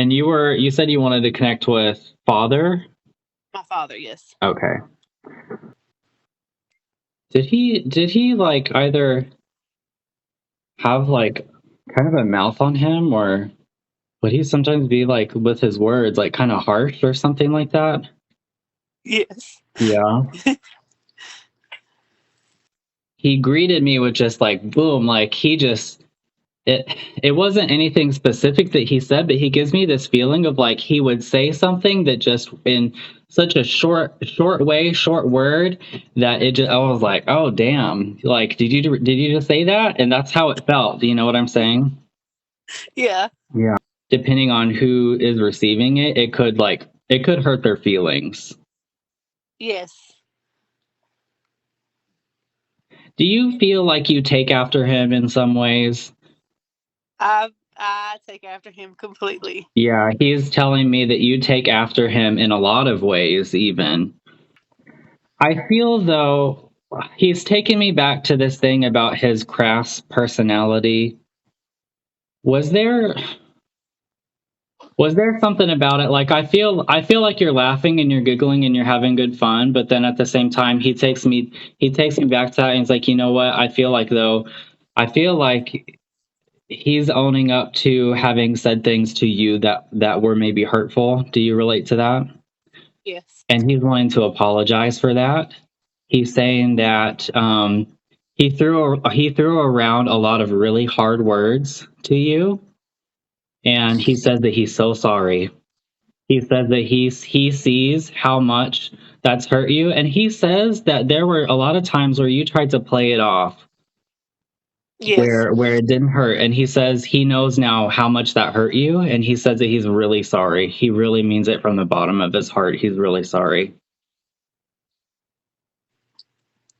And you said you wanted to connect with father? My father, yes. Okay. Did he like either have like kind of a mouth on him, or would he sometimes be like with his words like kind of harsh or something like that? Yes. Yeah. He greeted me with just like boom, like he just it it wasn't anything specific that he said, but he gives me this feeling of like he would say something that just in such a short word that it just I was like, oh damn, like did you just say that? And that's how it felt. Do you know what I'm saying? Yeah. Yeah. Depending on who is receiving it, it could hurt their feelings. Yes. Do you feel like you take after him in some ways? I take after him completely. Yeah, he's telling me that you take after him in a lot of ways, even. I feel though he's taken me back to this thing about his crass personality. Was there was there something about it? Like I feel like you're laughing and you're giggling and you're having good fun, but then at the same time he takes me back to that and he's like, you know what? I feel like he's owning up to having said things to you that were maybe hurtful. Do you relate to that? Yes. And he's willing to apologize for that. He's saying that he threw around a lot of really hard words to you, and he says that he's so sorry. He says that he sees how much that's hurt you, and he says that there were a lot of times where you tried to play it off, Yes. where it didn't hurt, and he says he knows now how much that hurt you, and he says that he's really sorry. He really means it from the bottom of his heart. He's really sorry.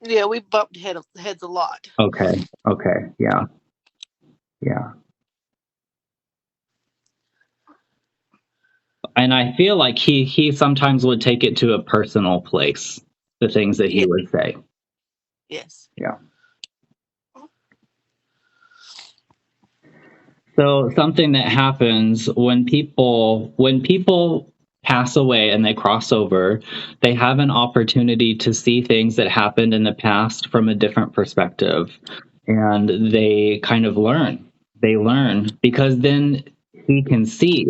Yeah, we bumped heads a lot. Okay. Okay. Yeah. Yeah. And I feel like he sometimes would take it to a personal place, the things that he Yeah. would say. Yes. Yeah. So something that happens when people pass away and they cross over, they have an opportunity to see things that happened in the past from a different perspective. And they kind of learn. They learn because then he can see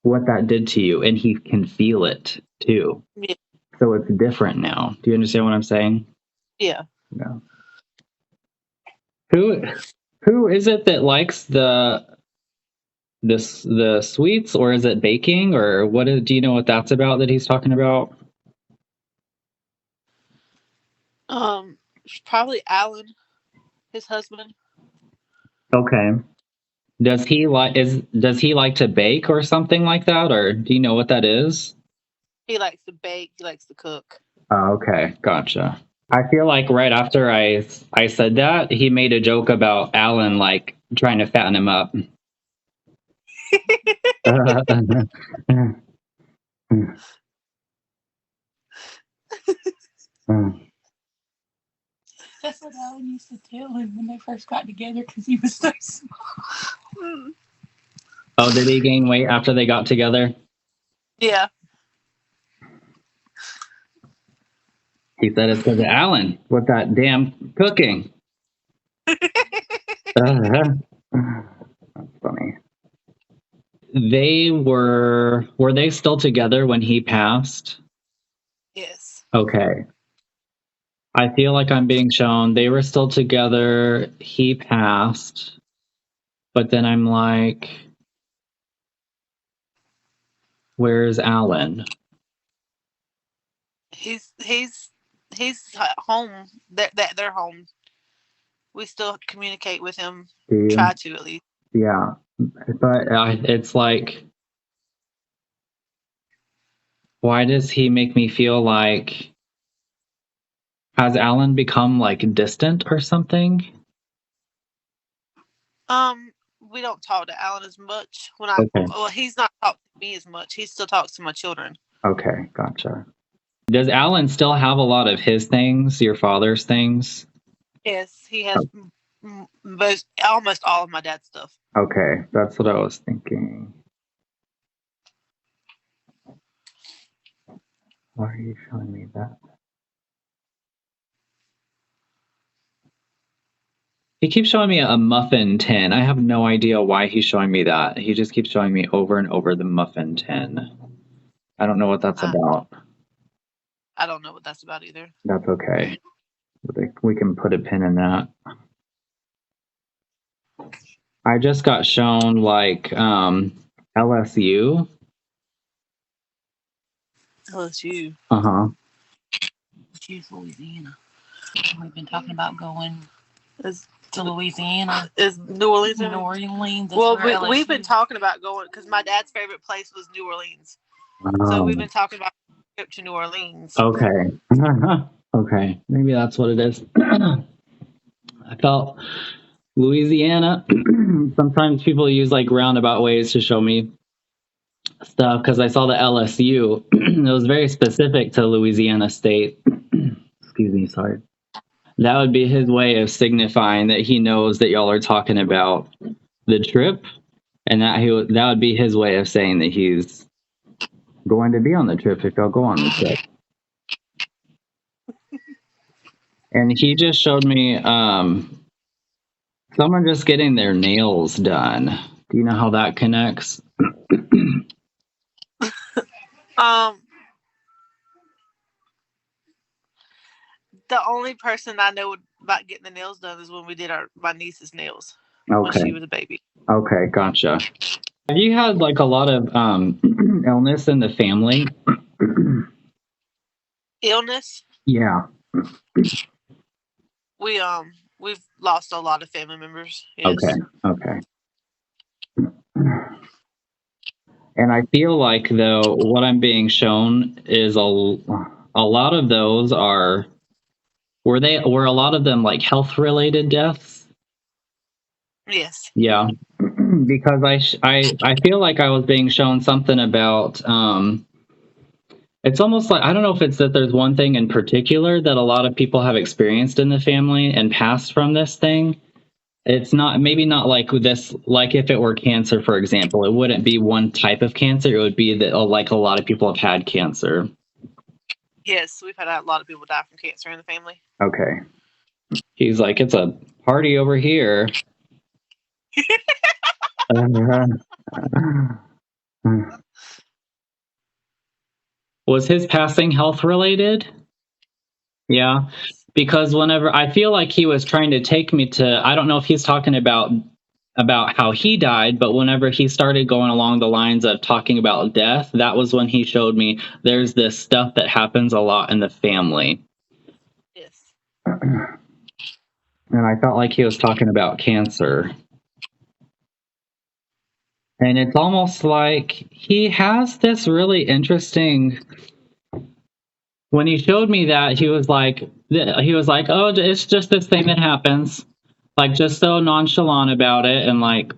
what that did to you and he can feel it too. Yeah. So it's different now. Do you understand what I'm saying? Yeah. Yeah. Who who is it that likes the sweets, or is it baking, or do you know what that's about that he's talking about? Probably Alan, his husband. Okay. Does he like to bake or something like that, or do you know what that is? He likes to bake. He likes to cook. Oh, okay, gotcha. I feel like right after I said that, he made a joke about Alan like trying to fatten him up. That's what Alan used to tell him when they first got together because he was so small. Mm. Oh, did he gain weight after they got together? Yeah. He said it's because of Alan with that damn cooking. That's funny. Were they still together when he passed? Yes. Okay. I feel like I'm being shown they were still together. He passed, but then I'm like, where's Alan? He's home. They're home. We still communicate with him. Do you? Try to at least. Yeah, but it's like, why does he make me feel like, has Alan become like distant or something? We don't talk to Alan as much. Okay. Well, he's not talking to me as much. He still talks to my children. Okay, gotcha. Does Alan still have a lot of his things, your father's things? Yes, he has almost all of my dad's stuff. Okay, that's what I was thinking. Why are you showing me that? He keeps showing me a muffin tin. I have no idea why he's showing me that. He just keeps showing me over and over the muffin tin. I don't know what that's about. I don't know what that's about either. That's okay. We can put a pin in that. I just got shown like LSU. LSU. Uh-huh. Choose Louisiana. We've been talking about going Is to Louisiana. is New Orleans? New Orleans. That's Well, where we've LSU been talking about going because my dad's favorite place was New Orleans. So we've been talking about a trip to New Orleans. Okay. Okay. Maybe that's what it is. I felt Louisiana. Sometimes people use like roundabout ways to show me stuff because I saw the LSU. It was very specific to Louisiana State. Excuse me, sorry. That would be his way of signifying that he knows that y'all are talking about the trip, and that that would be his way of saying that he's going to be on the trip if y'all go on the trip. And he just showed me someone just getting their nails done. Do you know how that connects? The only person I know about getting the nails done is when we did my niece's nails when Okay. she was a baby. Okay, gotcha. Have you had like a lot of illness in the family? Illness? Yeah. We've lost a lot of family members. Yes. Okay. And I feel like though what I'm being shown is a lot of those were a lot of them like health related deaths? Yes. Yeah. Because I feel like I was being shown something about it's almost like I don't know if it's that there's one thing in particular that a lot of people have experienced in the family and passed from this thing. It's maybe not like this, like if it were cancer, for example, it wouldn't be one type of cancer. It would be that like a lot of people have had cancer. Yes, we've had a lot of people die from cancer in the family. Okay. He's like, it's a party over here. Was his passing health related? Yeah. Because whenever I feel like he was trying to take me to, I don't know if he's talking about how he died, but whenever he started going along the lines of talking about death, that was when he showed me there's this stuff that happens a lot in the family. Yes. And I felt like he was talking about cancer. And it's almost like he has this really interesting. When he showed me that, he was like, oh, it's just this thing that happens. Like, just so nonchalant about it. And like,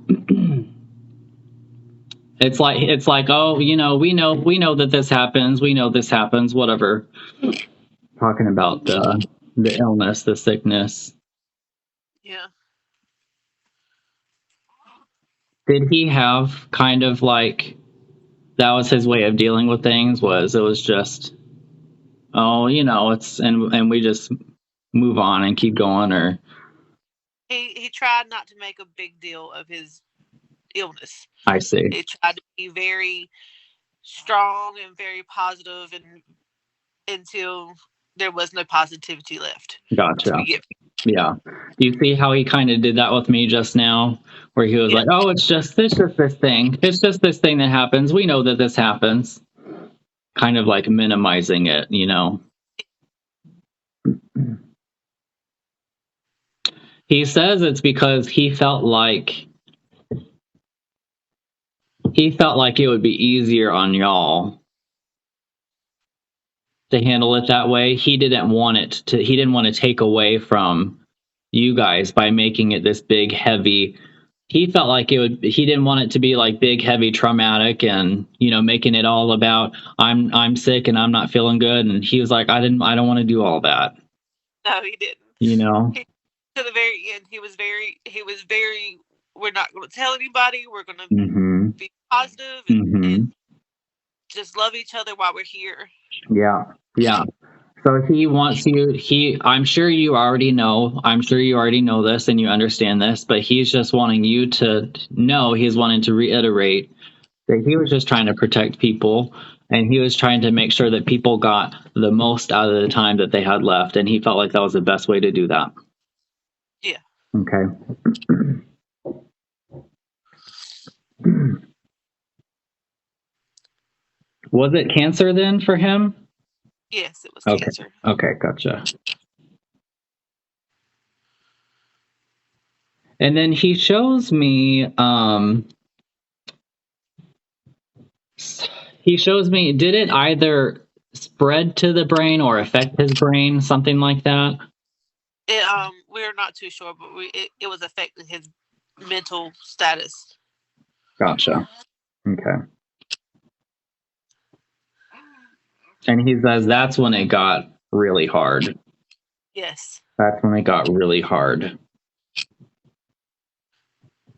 it's like, oh, we know that this happens. We know this happens, whatever. Talking about the illness, the sickness. Yeah. Did he have kind of like, that was his way of dealing with things, it was just, oh, it's, and we just move on and keep going, or? He tried not to make a big deal of his illness. I see. He tried to be very strong and very positive, and until there was no positivity left. Gotcha. Yeah. Do you see how he kind of did that with me just now, where he was like, oh, it's just this thing. It's just this thing that happens. We know that this happens. Kind of like minimizing it, He says it's because he felt like it would be easier on y'all to handle it that way. He didn't want to take away from you guys by making it this big, heavy. He felt like he didn't want it to be like big, heavy, traumatic, and making it all about I'm sick and I'm not feeling good. And he was like, I don't want to do all that. No, he didn't. To the very end, he was very. We're not going to tell anybody. We're going to be positive and just love each other while we're here. Yeah. So he wants you, I'm sure you already know this and you understand this, but he's just wanting you to know, he's wanting to reiterate that he was just trying to protect people, and he was trying to make sure that people got the most out of the time that they had left, and he felt like that was the best way to do that. Yeah. Okay. Was it cancer then for him? Yes, it was Okay. cancer. Okay, gotcha. And then he shows me, did it either spread to the brain or affect his brain, something like that? We're not too sure, but it was affecting his mental status. Gotcha. Okay. And he says that's when it got really hard. Yes. That's when it got really hard.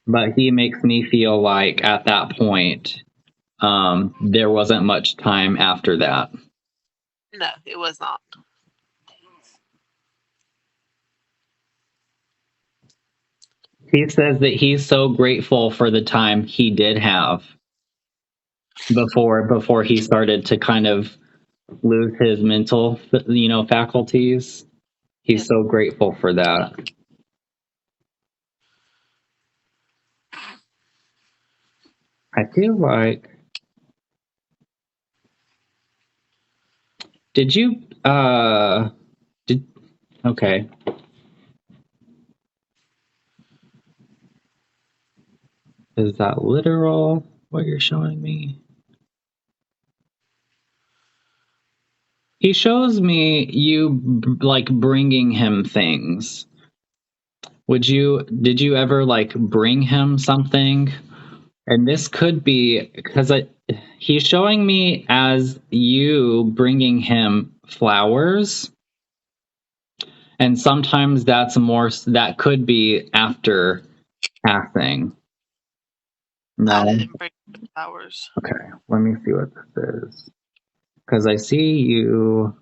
But he makes me feel like at that point, there wasn't much time after that. No, it was not. He says that he's so grateful for the time he did have before he started to kind of lose his mental, faculties. He's so grateful for that. I feel like, okay. Is that literal, what you're showing me? He shows me you like bringing him things. Did you ever like bring him something? And this could be because he's showing me as you bringing him flowers. And sometimes that could be after passing. No. I didn't bring flowers. Okay, let me see what this is. Because I see you.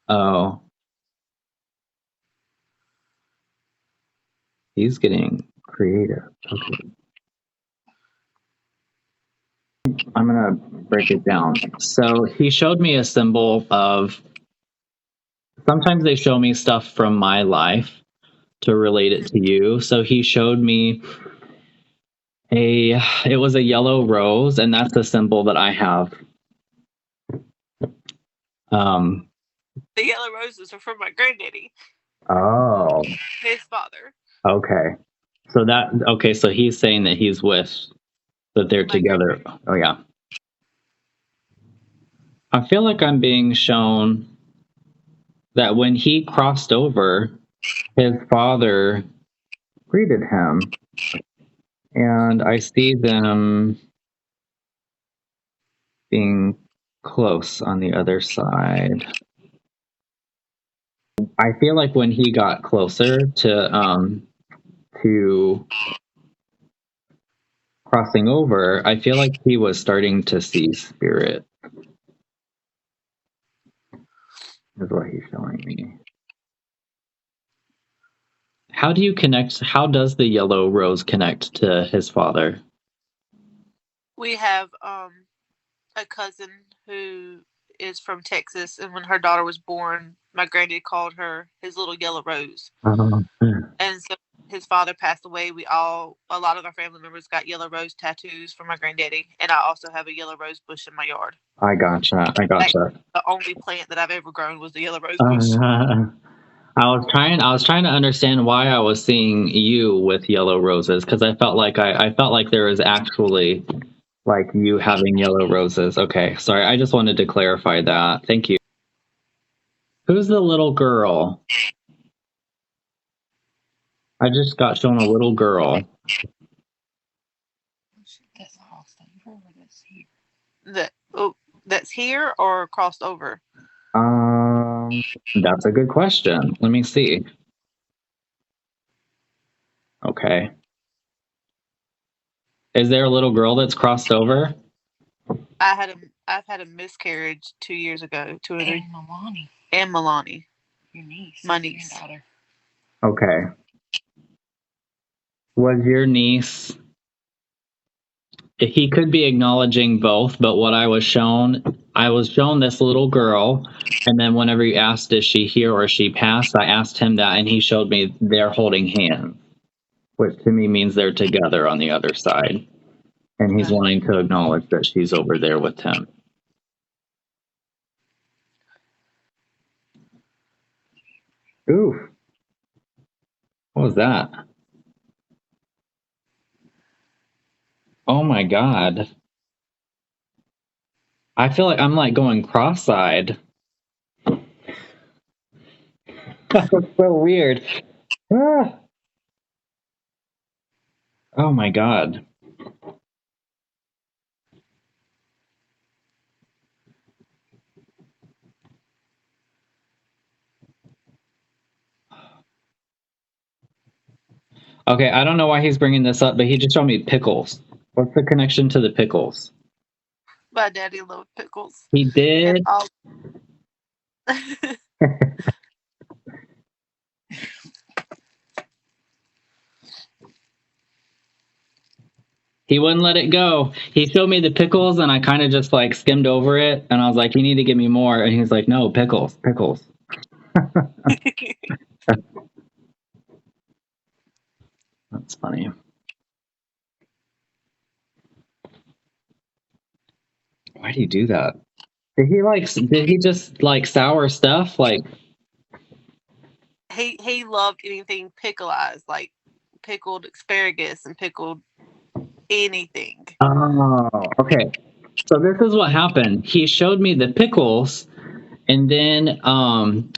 Oh. He's getting creative. Okay. I'm going to break it down. So he showed me a symbol of, sometimes they show me stuff from my life to relate it to you. So he showed me it was a yellow rose, and that's a symbol that I have. The yellow roses are from my granddaddy. Oh. His father. Okay. So he's saying that that they're together. Oh yeah. I feel like I'm being shown that when he crossed over, his father greeted him. And I see them being close on the other side. I feel like when he got closer to crossing over, I feel like he was starting to see spirit. Is what he's showing me. How does the yellow rose connect to his father? We have a cousin who is from Texas, and when her daughter was born, my granddad called her his little yellow rose. And so his father passed away. A lot of our family members got yellow rose tattoos from my granddaddy, and I also have a yellow rose bush in my yard. I gotcha. The only plant that I've ever grown was the yellow rose bush. I was trying to understand why I was seeing you with yellow roses, because I felt like there was actually like you having yellow roses. Okay, sorry, I just wanted to clarify that. Thank you. Who's the little girl? I just got shown a little girl. That's here or crossed over? That's a good question. Let me see. Okay. Is there a little girl that's crossed over? I've had a miscarriage 2 years ago. 2 or 3. And Milani. Your niece. My niece. Granddaughter. Okay. Was your niece... He could be acknowledging both, but what I was shown this little girl, and then whenever you asked is she here or she passed, I asked him that, and he showed me they're holding hands, which to me means they're together on the other side. And he's wanting to acknowledge that she's over there with him. Oof. What was that? Oh my God. I feel like I'm like going cross-eyed. That was so weird. Ah. Oh my God. Okay, I don't know why he's bringing this up, but he just showed me pickles. What's the connection to the pickles? My daddy loved pickles. He did? He wouldn't let it go. He showed me the pickles, and I kind of just like skimmed over it, and I was like, you need to give me more. And he's like, no, pickles. That's funny. Why do you do that? Did he just like sour stuff? Like, he loved anything picklized, like pickled asparagus and pickled anything. oh, okay. So this is what happened. He showed me the pickles, and then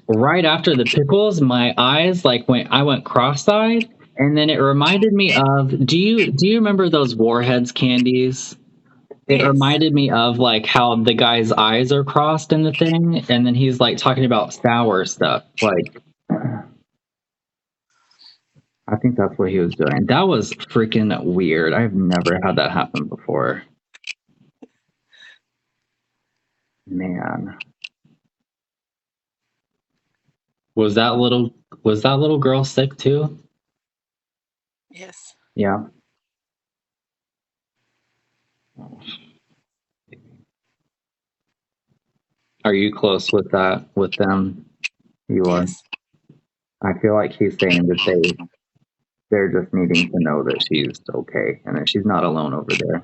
right after the pickles, my eyes I went cross-eyed, and then it reminded me of do you remember those Warheads candies? It Yes. reminded me of like how the guy's eyes are crossed in the thing, and then he's like talking about sour stuff. Like, I think that's what he was doing. That was freaking weird. I've never had that happen before. Man. Was that little girl sick too? Yes. Yeah. Are you close with them? You are. Yes. I feel like he's saying that they're just needing to know that she's okay and that she's not alone over there.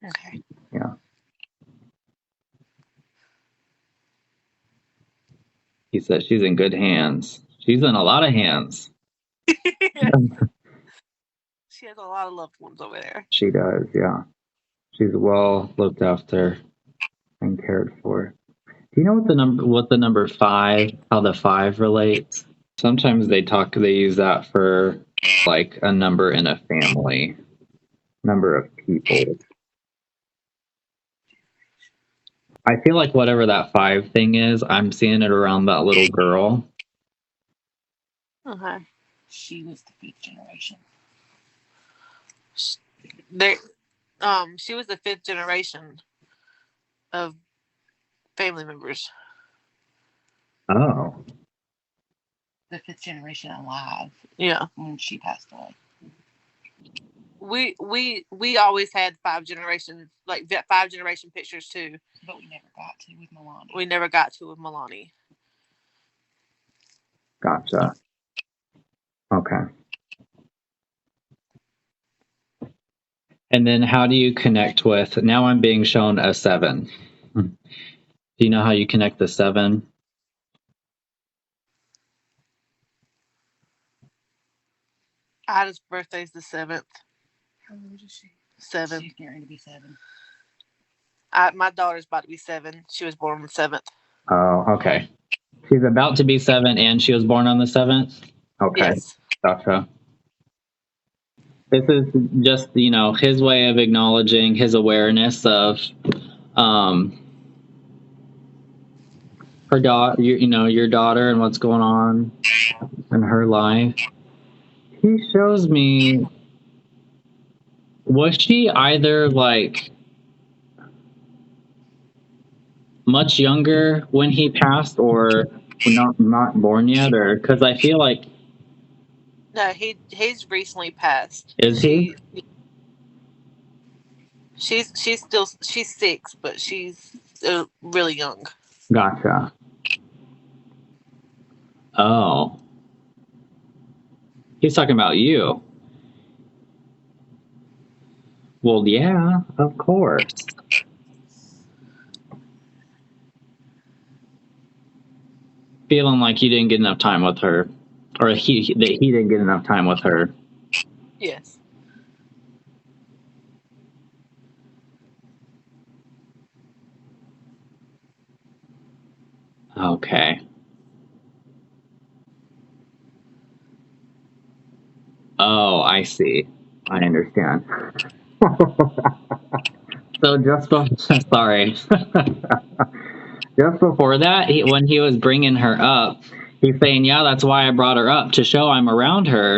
Okay. Yeah. He said she's in good hands. She's in a lot of hands. She has a lot of loved ones over there. She does, yeah. She's well looked after and cared for. Do you know what the number 5, how the 5 relates? Sometimes they use that for like a number in a family, number of people. I feel like whatever that 5 thing is, I'm seeing it around that little girl. Okay. She was the 5th generation. She was the 5th generation of family members. Oh. The 5th generation alive. Yeah. When she passed away. We always had 5 generations, like 5 generation pictures too. But we never got to with Milani. We never got to with Milani. Gotcha. Okay. And then how do you connect with, now I'm being shown a 7. Do you know how you connect the 7? Ida's birthday's the 7th. How old is she? 7. She's getting to be 7. My daughter's about to be 7. She was born on the 7th. Oh, okay. She's about to be 7 and she was born on the 7th? Okay. Yes. Gotcha. This is just, his way of acknowledging his awareness of her her daughter, your daughter, and what's going on in her life. He shows me. Was she either like much younger when he passed, or not born yet, or because I feel like No, he's recently passed. is he? She's 6, but she's really young. Gotcha. Oh, he's talking about you. Well, yeah, of course. Feeling like you didn't get enough time with her, or that he didn't get enough time with her. Yes. Okay. Oh, I see. I understand. So sorry. Just before that, when he was bringing her up, he's saying, "Yeah, that's why I brought her up, to show I'm around her."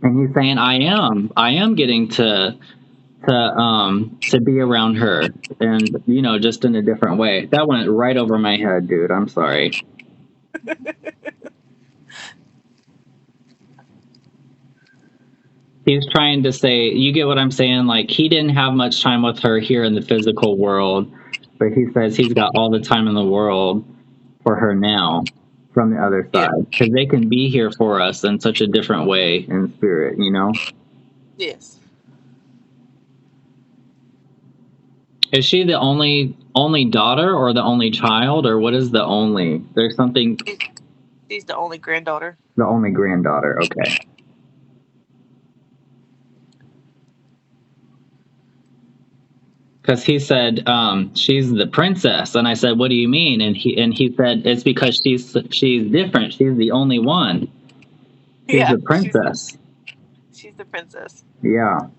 And he's saying, "I am getting to be around her, and just in a different way." That went right over my head, dude. I'm sorry. He's trying to say, you get what I'm saying? Like, he didn't have much time with her here in the physical world, but he says he's got all the time in the world for her now from the other side, because they can be here for us in such a different way in spirit, Yes. Is she the only daughter, or the only child, or what is the only? There's something. She's the only granddaughter. The only granddaughter. Okay. Because he said she's the princess, and I said, "What do you mean?" And he said, "It's because she's different. She's the only one. She's the princess." She's the princess. Yeah.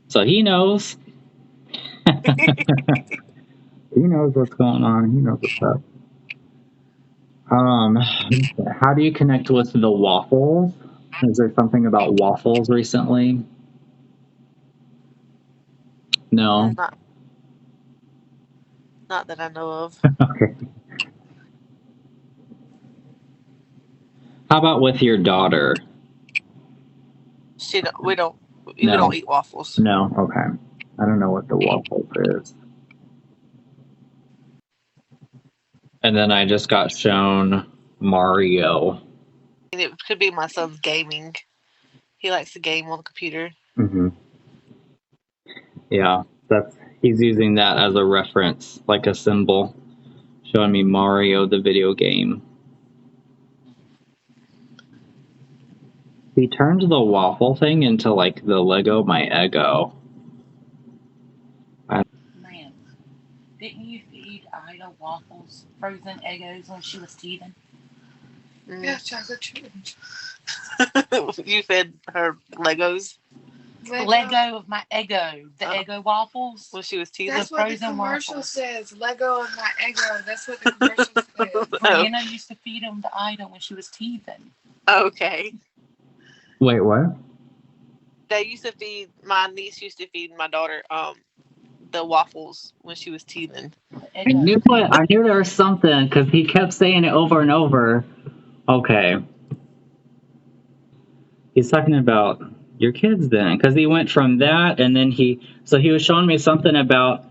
So he knows. He knows what's going on. He knows what's up. How do you connect with the waffles? Is there something about waffles recently? No. Not that I know of. Okay. How about with your daughter? We don't eat waffles. No. Okay. I don't know what the waffles is. And then I just got shown Mario. It could be my son's gaming. He likes to game on the computer. Mm-hmm. Yeah, he's using that as a reference, like a symbol, showing me Mario the video game. He turned the waffle thing into like the Lego My Eggo. Man, didn't you feed Ida waffles, frozen Eggos when she was teething? Yeah, chocolate chip. You fed her Legos? Lego of my Eggo. The Eggo waffles. When she was teething? That's what the commercial says. Lego of my Eggo. That's what the commercial says. Brianna used to feed them to Ida when she was teething. Okay. Wait, what? My niece used to feed my daughter the waffles when she was teething. I knew there was something, because he kept saying it over and over. Okay. He's talking about your kids then, because he went from that, and then he was showing me something about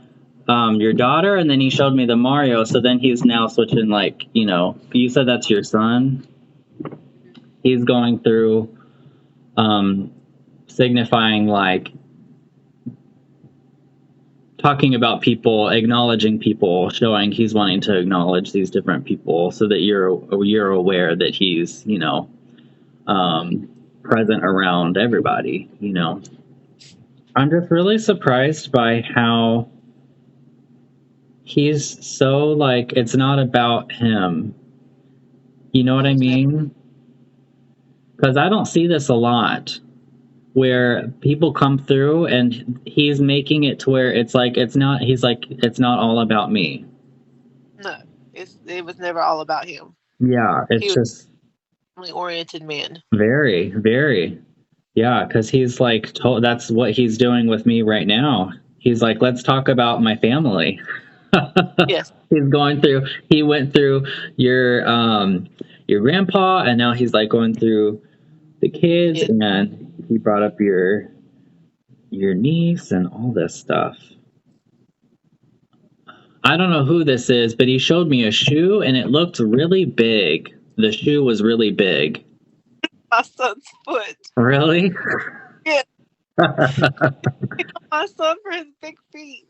your daughter, and then he showed me the Mario, so then he's now switching, like, you said that's your son. He's going through signifying, like, talking about people, acknowledging people, showing he's wanting to acknowledge these different people, so that you're aware that he's present around everybody. I'm just really surprised by how he's so, like, it's not about him. You know what I mean? Because I don't see this a lot. where people come through and he's making it to where it's like it's not. He's like it's not all about me. No, it was never all about him. Yeah, He it's was just a family-oriented man. very, very. Yeah, because he's like that's what he's doing with me right now. He's like, let's talk about my family. Yes. He's going through. He went through your grandpa, and now he's like going through the kids, Yes. and he brought up your niece and all this stuff. I don't know who this is, but he showed me a shoe, and it looked really big. The shoe was really big. My son's foot. Really? Yeah. My son for his big feet.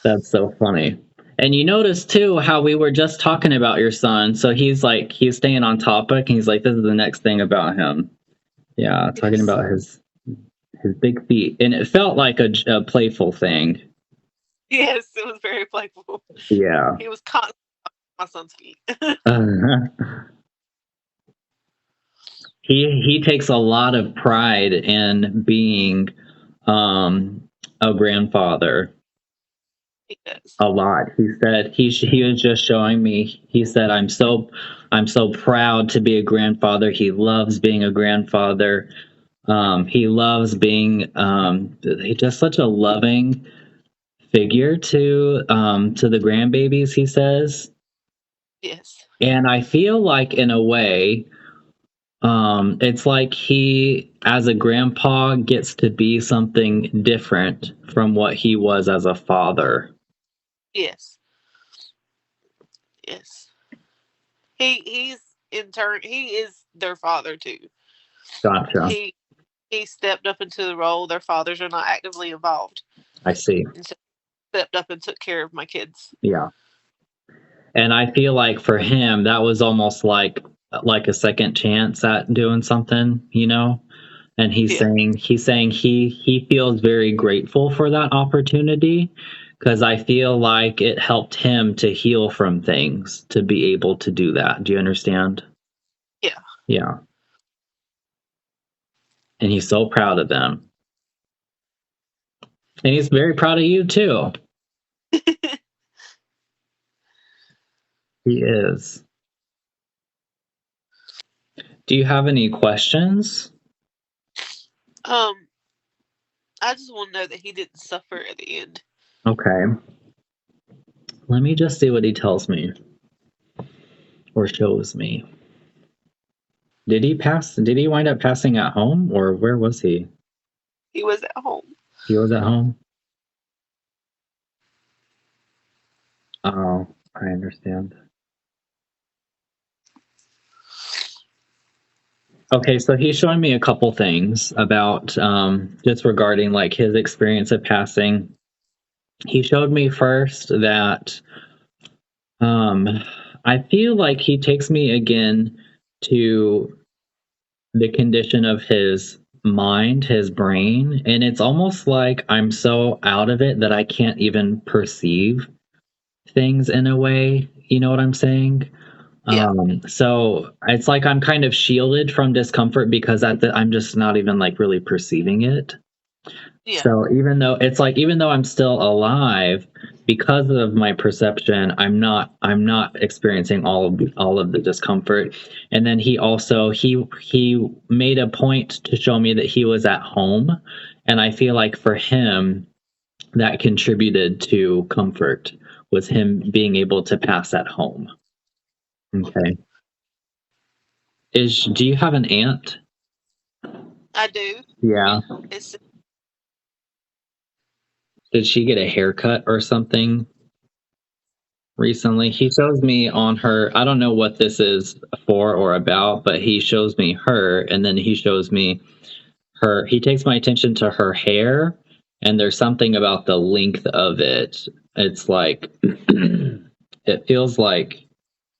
That's so funny. And you notice too how we were just talking about your son. So he's staying on topic, and he's like, this is the next thing about him. Yeah, talking Yes. about his big feet, and it felt like a playful thing. Yes, it was very playful. Yeah. He was constantly on my son's feet. He takes a lot of pride in being a grandfather. He does. A lot. He said he was just showing me. He said I'm so proud to be a grandfather. He loves being a grandfather. He loves being he's just such a loving figure to the grandbabies. He says, Yes. and I feel like in a way, it's like he, as a grandpa, gets to be something different from what he was as a father. Yes. Yes. He's in turn he is their father too. Gotcha. He stepped up into the role. Their fathers are not actively involved. I see. And so stepped up and took care of my kids. Yeah. And I feel like for him, that was almost like a second chance at doing something, you know? And he's saying he feels very grateful for that opportunity, because I feel like it helped him to heal from things to be able to do that. Do you understand? Yeah. Yeah. And he's so proud of them. And he's very proud of you too. He is. Do you have any questions? I just want to know that he didn't suffer at the end. Okay. Let me just see what he tells me or shows me. Did he wind up passing at home, or where was he? He was at home. He was at home? Oh, I understand. Okay, so he's showing me a couple things about just regarding like his experience of passing. He showed me first that I feel like he takes me again to the condition of his mind, his brain, and it's almost like I'm so out of it that I can't even perceive things in a way. You know what I'm saying? Yeah. So it's like I'm kind of shielded from discomfort because I'm just not even like really perceiving it. Yeah. So even though I'm still alive, because of my perception, I'm not experiencing all of the discomfort. And then he made a point to show me that he was at home, and I feel like for him that contributed to comfort, was him being able to pass at home. Okay. Do you have an aunt? I do. Yeah. It's Did she get a haircut or something recently? He shows me on her, I don't know what this is for or about, but he shows me her, and then he shows me her. He takes my attention to her hair, and there's something about the length of it. It's like, it feels like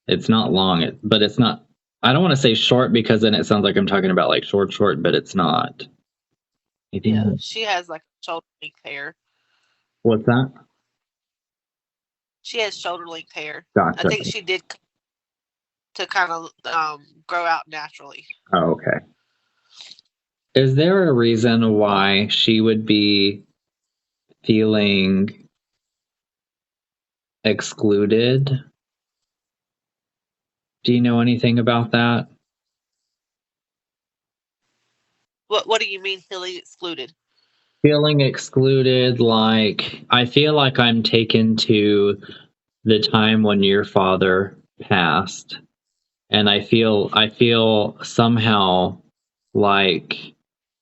it's not long, but it's not. I don't want to say short because then it sounds like I'm talking about like short, but it's not. yeah. She has like shoulder length hair. What's that? She has shoulder length hair. Gotcha. I think she did to kind of grow out naturally. Oh, okay. Is there a reason why she would be feeling excluded? Do you know anything about that? What do you mean feeling excluded? Feeling excluded, like I feel like I'm taken to the time when your father passed, and I feel somehow like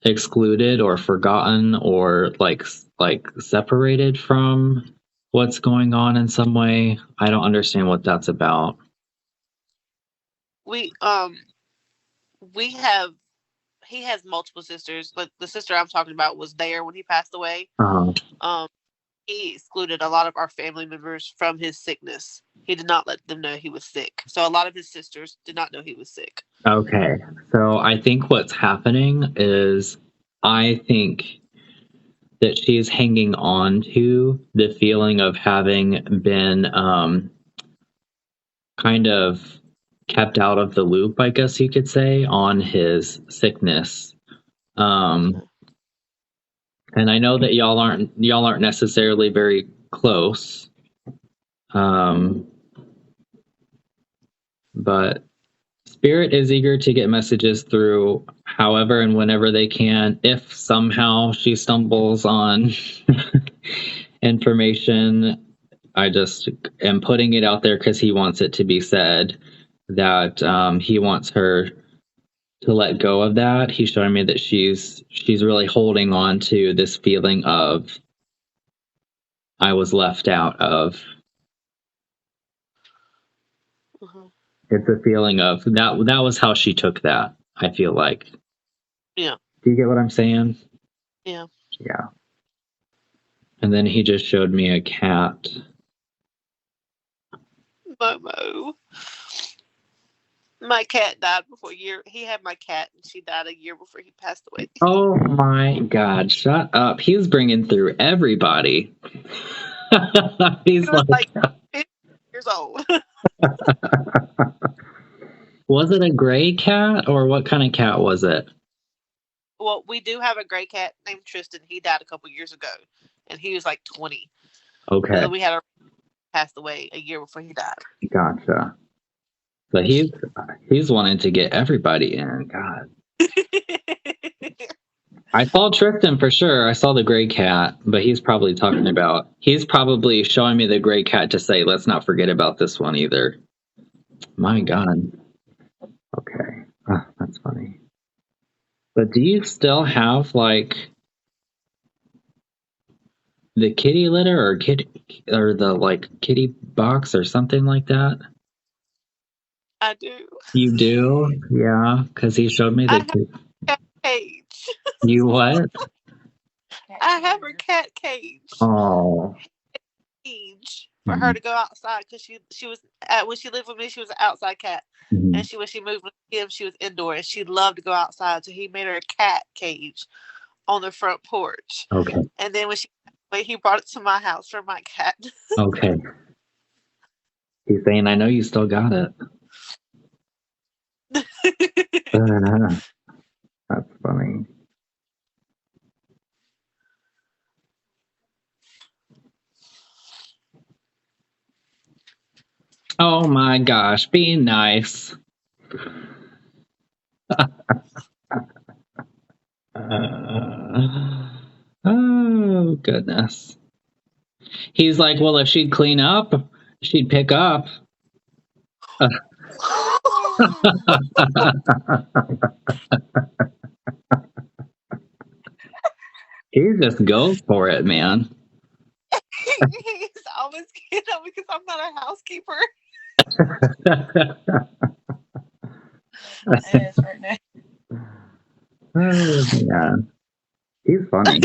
excluded or forgotten or like separated from what's going on in some way. I don't understand what that's about. We have he has multiple sisters, but the sister I'm talking about was there when he passed away. He excluded a lot of our family members from his sickness. He did not let them know he was sick. So a lot of his sisters did not know he was sick. Okay. So I think what's happening is I think that she's hanging on to the feeling of having been kind of kept out of the loop, I guess you could say, on his sickness. And I know that y'all aren't necessarily very close. But Spirit is eager to get messages through however and whenever they can. If somehow she stumbles on information, I just am putting it out there because he wants it to be said that he wants her to let go of that. He's showing me that she's really holding on to this feeling of I was left out of. Mm-hmm. It's a feeling of that was how she took that, I feel like. Yeah. Do you get what I'm saying? Yeah. Yeah. And then he just showed me a cat. Momo. My cat died before he had my cat and she died a year before he passed away. Oh my God, shut up. He's bringing through everybody. He's He was like 50 years old. Was it a gray cat or what kind of cat was it? Well, we do have a gray cat named Tristan. He died a couple years ago and he was like 20. Okay. So we had a passed away a year before he died. Gotcha. So he's wanting to get everybody in. God. I saw Tristan for sure. I saw the gray cat, but he's probably showing me the gray cat to say, let's not forget about this one either. My God. Okay. That's funny. But do you still have like the kitty litter or the like kitty box or something like that? I do. You do? Yeah, because he showed me I the have a cat cage. You what? I have her cat cage. Oh. Cage for her to go outside because she was when she lived with me, she was an outside cat. Mm-hmm. And when she moved with him, she was indoor and she loved to go outside. So he made her a cat cage on the front porch. Okay. And then he brought it to my house for my cat. Okay. He's saying, I know you still got it. That's funny. Oh my gosh, be nice. Oh goodness. He's like, well, if she'd clean up, she'd pick up. He just goes for it, man. He's always getting up because I'm not a housekeeper. Yes, right now. Oh, yeah. He's funny.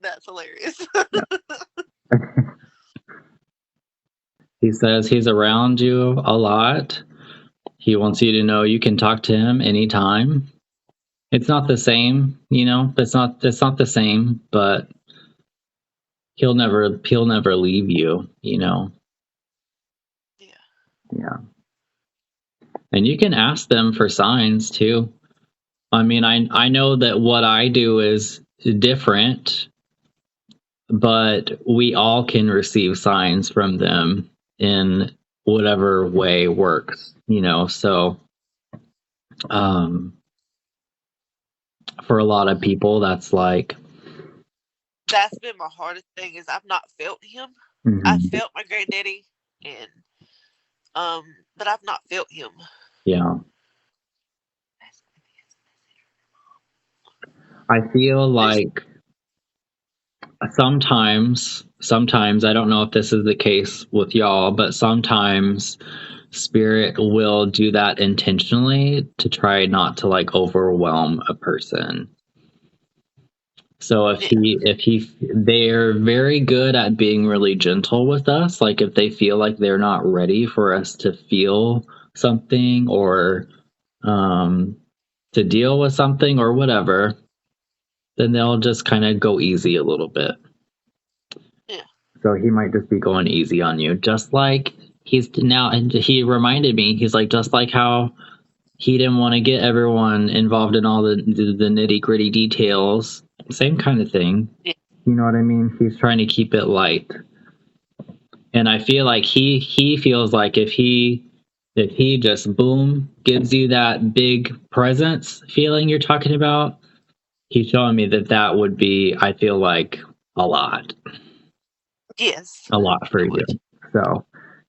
That's hilarious. He says he's around you a lot. He wants you to know you can talk to him anytime. It's not the same, it's not the same, but he'll never leave you, Yeah. Yeah. And you can ask them for signs too. I mean, I know that what I do is different, but we all can receive signs from them in whatever way works, so for a lot of people that's like That's been my hardest thing is I've not felt him. Mhm. I felt my granddaddy, and but I've not felt him. Yeah. I feel like sometimes I don't know if this is the case with y'all, but sometimes spirit will do that intentionally to try not to like overwhelm a person. So they're very good at being really gentle with us. Like if they feel like they're not ready for us to feel something or to deal with something or whatever, then they'll just kind of go easy a little bit. Yeah. So he might just be going easy on you, just like and he reminded me, he's like, just like how he didn't want to get everyone involved in all the nitty gritty details. Same kind of thing. Yeah. You know what I mean? He's trying to keep it light. And I feel like he feels like if he just boom gives you that big presence feeling you're talking about, he's showing me that would be, I feel like, a lot. Yes. A lot for you. So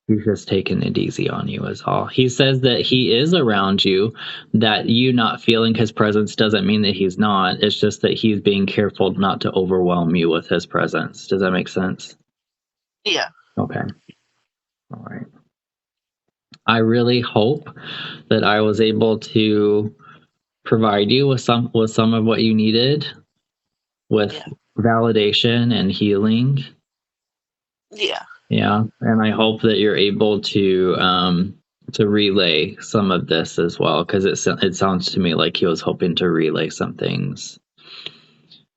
he's just taking it easy on you is all. He says that he is around you, that you not feeling his presence doesn't mean that he's not. It's just that he's being careful not to overwhelm you with his presence. Does that make sense? Yeah. Okay. All right. I really hope that I was able to provide you with some of what you needed with validation and healing. Yeah. Yeah, and I hope that you're able to relay some of this as well, because it sounds to me like he was hoping to relay some things.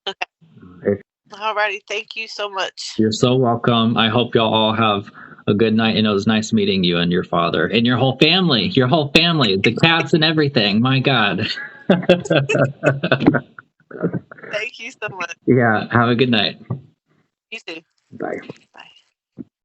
Okay. Alrighty, thank you so much. You're so welcome. I hope y'all all have a good night, and it was nice meeting you and your father and your whole family, the cats and everything. My God. Thank you so much. Yeah, have a good night. You too. Bye. Bye.